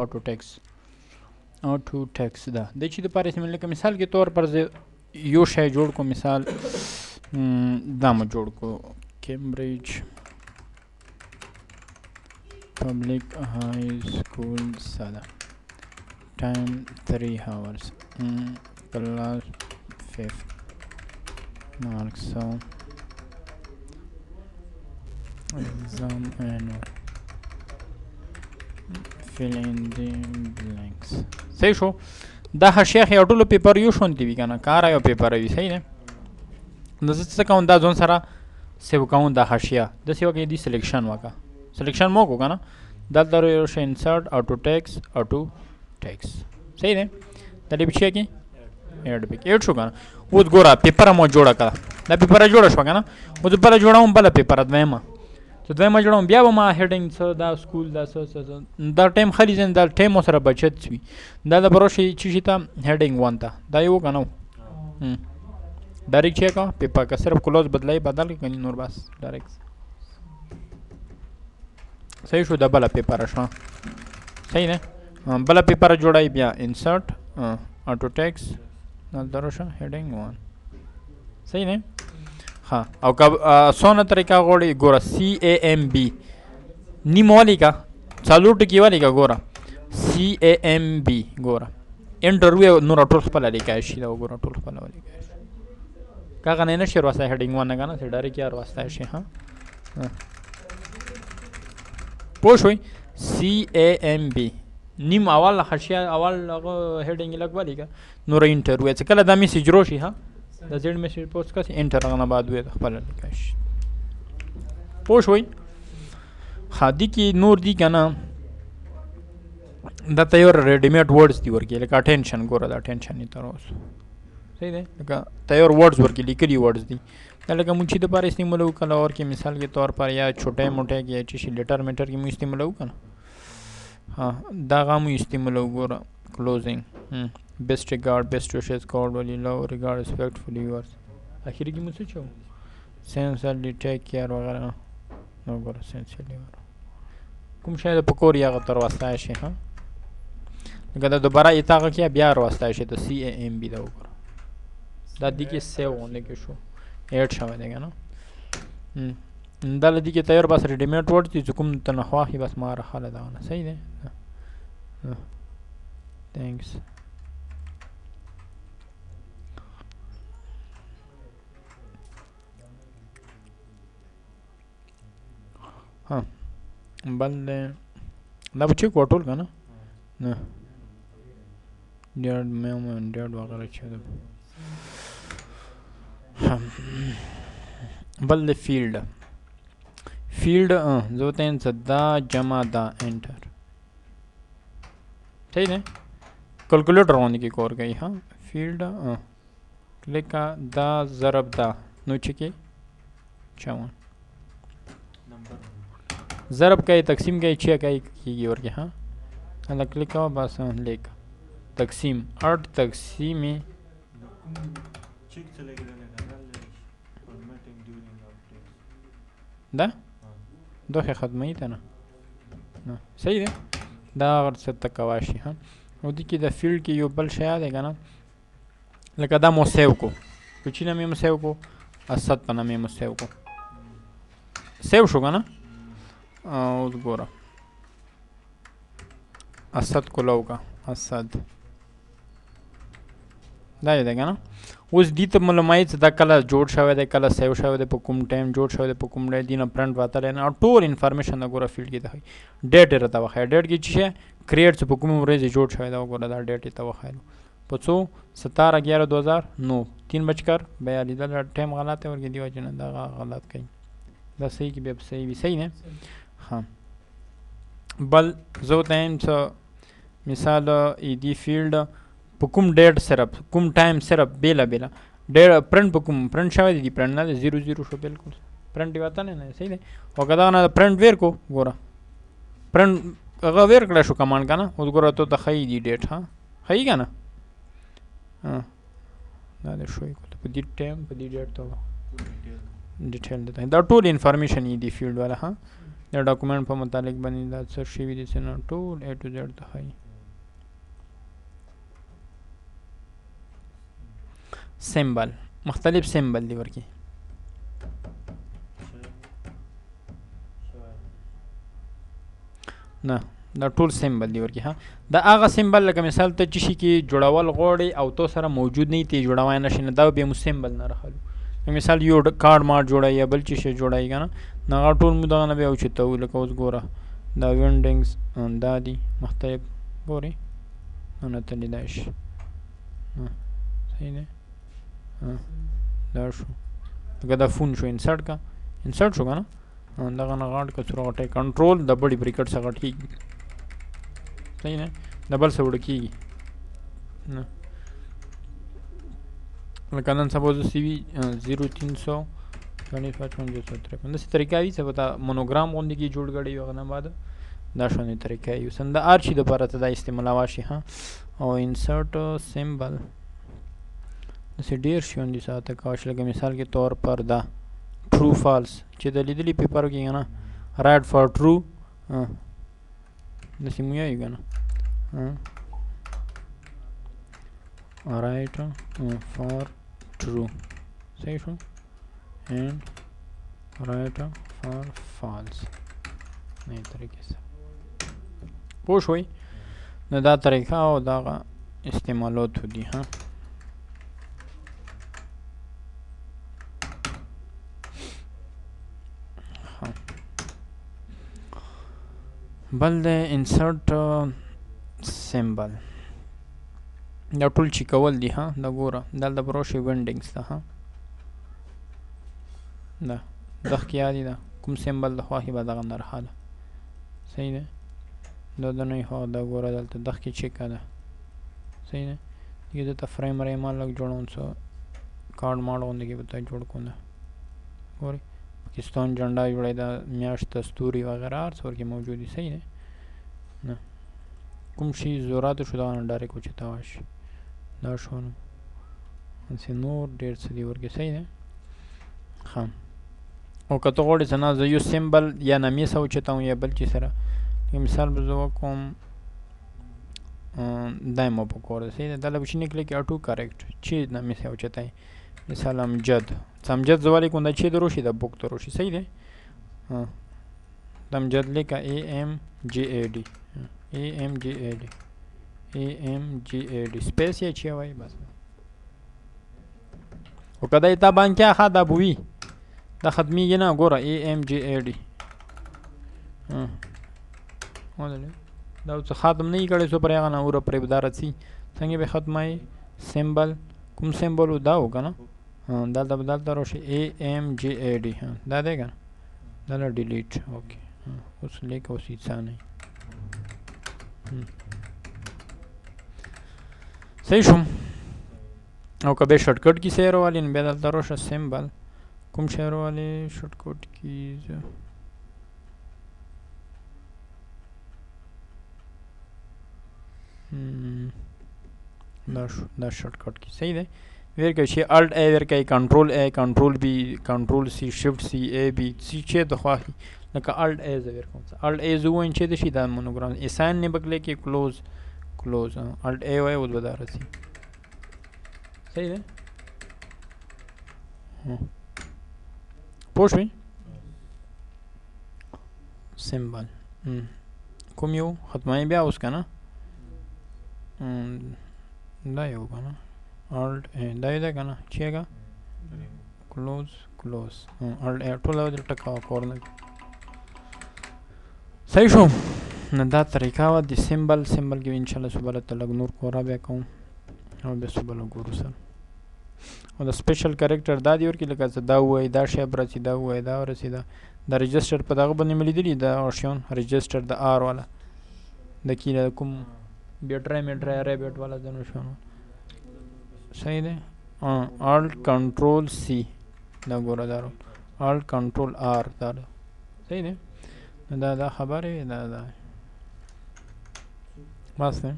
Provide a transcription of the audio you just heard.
auto text دا د چې د پاره سیمه لکه مثال کې طور پر یو شی جوړ کو مثال دا مو جوړ کو کیمبرج پبلک های سکول ساده time 3 hours class 5 marks so exam annual fill in the blanks صحیح شو دا حاشیه یو ټولو پیپر یو شونتی وي کنه کار یو پیپر وي صحیح نه نو زه څه کوم دا ځون سره سیو کوم دا حاشیه د سیو کې دی سلیکشن وکا سلیکشن مو کو کنه دلته یو شی انسرټ auto text صحیح نه دا دې بچی کې ایډ شو کنه اوس ګوره پیپر مو جوړه کړه دا پیپر جوړ شو کنه اوس بل جوړوم بل پیپر دویمه ته دویمه جوړوم بیا به ما هډینګ څه دا سکول دا څه دا ټایم خالي زین دا ټایم سره بچت وي دا د بروشي چې شي ته هډینګ وانته دا یو کنه ډایرکټ چیک پیپر کا صرف کلوز بدلای بدل کني نور بس ډایرکټ صحیح شو دا بل پیپر شو صحیح نه بل پیپر جوړای بیا انسرټ auto text نل دروشه heading 1 صحیح نه ها او کا سونه طریقہ غوړي ګوره CAMB نیموالي کا چالو ټکی والی کا ګوره CAMB ګوره انټرویو نور ټول خپل لیکای شي دا ګوره ټول خپل لیکای شي کاغه نه نشي واسه heading 1 نه کنه سي ډایرکټ یار واسه شي ها پوښوي CAMB نیم اول حاشیه اول هډینګ لګوالي کا نور انټرویو چې کله دا میسج روشي ها د زیډ میسج پوسټ کا انټر غنا بعد وې خپل لیکاش پوښوي خادي کی نور دی کنه دا تیور ریډیمیډ ورډز دی ورکی لکه اټینشن ګوره دا اټینشن نه تر اوس صحیح دی لکه تیور ورډز ورکی لیکلي ورډز دی لکه مونږ چې د پاره استعمال وکړو اور کې مثال کے طور پر یا چھوٹے موٹے کې چې لیټر میټر کې مو استعمال وکړو हाँ دا غامو استعمال وګوره closing best regard best wishes God will love regard respectfully yours اخر کې مو څه چو sincerely take care وغیرہ نو وګوره sincerely کوم شاید پکور یا غتر واسطه شي ها لکه دا دوباره ایتاغه کې بیا واسطه شي ته CAMB دا وګوره دا دي کې سیو ونه کې شو ایډ شوه دی کنه دا لدی کې تیار بس ریډیمیډ ورډ چې کوم تنخواهي بس ما راخاله دا نه صحیح دی thanks ها بل دا بچی کوټول کنه نه ډیر مې ډیر وغیرہ چې بل فیلډ زوتين صدا جمع دا انٹر صحیح ہے کیلکولیٹر ہونے کی کور گئی ہاں فیلڈ کلک دا ضرب دا نوچ کے 54 ضرب کا تقسیم کا 6 کا کی اور کے ہاں اللہ کلک کا بس لکھ تقسیم 8 تقسیم دا دوه ختمه ته نه صحیح ده دا غر څه تکواشي ها او دي کې د فیلډ کې یو بل شی دی کنه لکه دا مو سیو کو پچینه مې مو سیو کو اسد پنه مې مو سیو کو سیو شو کنه او ګوره اسد کو لوګه اسد دا یې ده کنه اوس دې ته معلومات دا کله جوړ شوی دی کله سیو شوی دی په کوم ټایم جوړ شوی دی په کوم ډای دینه پرنٹ واته نه ټول انفارمیشن دا ګوره فیلډ کې ده ډیټ راته وخی ډیټ کې چې کریټ په کوم ورځ جوړ شوی دا ګوره دا ډیټ ته وخی په 17/11/2009 3:42 دا ټایم غلط ورګي دی وجه نه دا غلط کوي دا صحیح کې به صحیح وي صحیح نه ها بل زو ټایم مثال دی فیلډ په کوم ډیټ صرف کوم ټایم صرف بیلا ډیټ پرنٹ په کوم پرنٹ شوی دی پرنٹ نه 00 شو بالکل پرنٹ دی وته نه صحیح دی او کدا نه پرنٹ ویر کو ګوره پرنٹ هغه ویر کړه شو کمانډ کنه او ګوره ته خی دی ډیټ ها خی کنه ها دا شوی کو په دې ټایم په دې ډیټ ته ډیټیل ده دا ټول انفارمیشن دی فیلډ والا ها د ډاکومنټ په متعلق باندې دا څه شوي دي چې نه ټول A to Z ته ښایي. سیمبل مختلف سیمبل دی ورکی نه دا ټول سیمبل دی ورکی ها دا هغه سیمبل لکه مثال ته چې شي کې جوړول غوړي او تو سره موجود نه تی جوړوای نه شي نه دا به مو سیمبل نه راخلو مثال یو کارت مار جوړای یا بل چې شي جوړای کنه نه ټول مو دا نه به او چې ته لکه اوس ګوره دا وینډینګز دا دي مختلف ګوري نه ته لیدای شي صحیح نه دا شو لکه دا فون شو انسرټ کا انسرټ شو کنه دغه نه غاټ کڅوره غټه کنټرول د بډي بریکټ څخه غټ کیږي صحیح نه ډبل سره وړ کیږي نه لکه نن سپوز سی وی 0300 2553 داسې طریقه وي چې پتا مونوګرام غوندې کې جوړ غړي یو نه بعد دا شونه طریقه یو سند ار شي د لپاره ته دا استعمال واشي ها او انسرټ سیمبل داسې ډیر شون دي ساته کاش لکه مثال کې طور پر دا true false چې د لیدلی پیپر کې نه right for true د سیمه یې کنه right for true صحیح شو and right for false نه طریقې سره پوه شوي نو دا طریقه او دا استعمالات دي ها بل د انسرټ سیمبل دا ټول چې کول دي ها دا ګوره دا د بروشي وینډینګز ده ها دا دغه کې یادي دا کوم سیمبل د خواهی به دغه نرخاله صحیح ده دا د نه هو دا ګوره دلته دغه کې چیک ده صحیح ده دغه ته فریم ریمال لګ جوړون څو کارت ماډونه کې به ته جوړ کونه ګوري پاکستان جنډا جوړای دا میاشت دستوري وغیرہ هر څور کې موجودي صحیح نه نه کوم شي ضرورت شو دا نه ډایرکټ وچتا واشي دا شونه انسي نور ډیر څه دی ورګه صحیح نه خام او کته غوړي څنګه زه یو سیمبل یا نامې سو چتاو یا بل چی سره مثال به زو کوم دایمو په کور صحیح ده دا لږ نکلی کې اټو کریکټ چی نامې سو چتای مثال امجد امجد زوالی کنده چی دروشی دا بوک دروشی صحیح ده امجد لیکا AMGAD AMGAD سپیس یا چی وای بس و کدای تا بان کیا خواه دا بوی دا ختمی گی نا گورا AMGAD دا اوچه ختم نی کرده سو پر یاغا نا اورا پر ابدارت سی سنگی به ختمای سیمبل کم سیمبلو دا ہوگا نا دالتا بدالتا روشی AMGAD دا دیگا نا دالا ڈیلیٹ اوکے اس لے کے اسی سا نہیں صحیح شو او کبھی شارٹ کٹ کی سیرو والی نبی دالتا روشا سیمبل کم شیرو والی شارٹ کٹ کی دا شارٹ کٹ کی صحیح دے ویر که شی الٹ ای ویر که کنټرول ای کنټرول بی کنټرول سی شفت سی ای بی سی چه د خواهی لکه الٹ ای زویر کوم الٹ ای زو ان چه د شي د مونوګرام اساین نه بکله کې کلوز کلوز الٹ ای وای ود بدار سی صحیح ده پوښوي سیمبل کوم یو ختمای بیا اوس کنه دا یو کنه alt دا یو ده کنه چیګه کلوز کلوز alt ټول د ټکا کورنر صحیح شو نه دا طریقه و د سیمبل سیمبل کې ان شاء الله سبحانه تعالی نور کورا به کوم او به سبحانه ګورو سره او د سپیشل کریکټر دا دی ورکی لکه دا وای دا شی برسي دا وای دا ورسي دا رجستر په دغه باندې ملیدلی دا اوشن رجستر د ار والا د کینه کوم بیټری میټری ریبټ والا دنو شنو صحیح ده alt control C دا ګوره دارو alt control R دارو صحیح ده دا خبره دا بس نه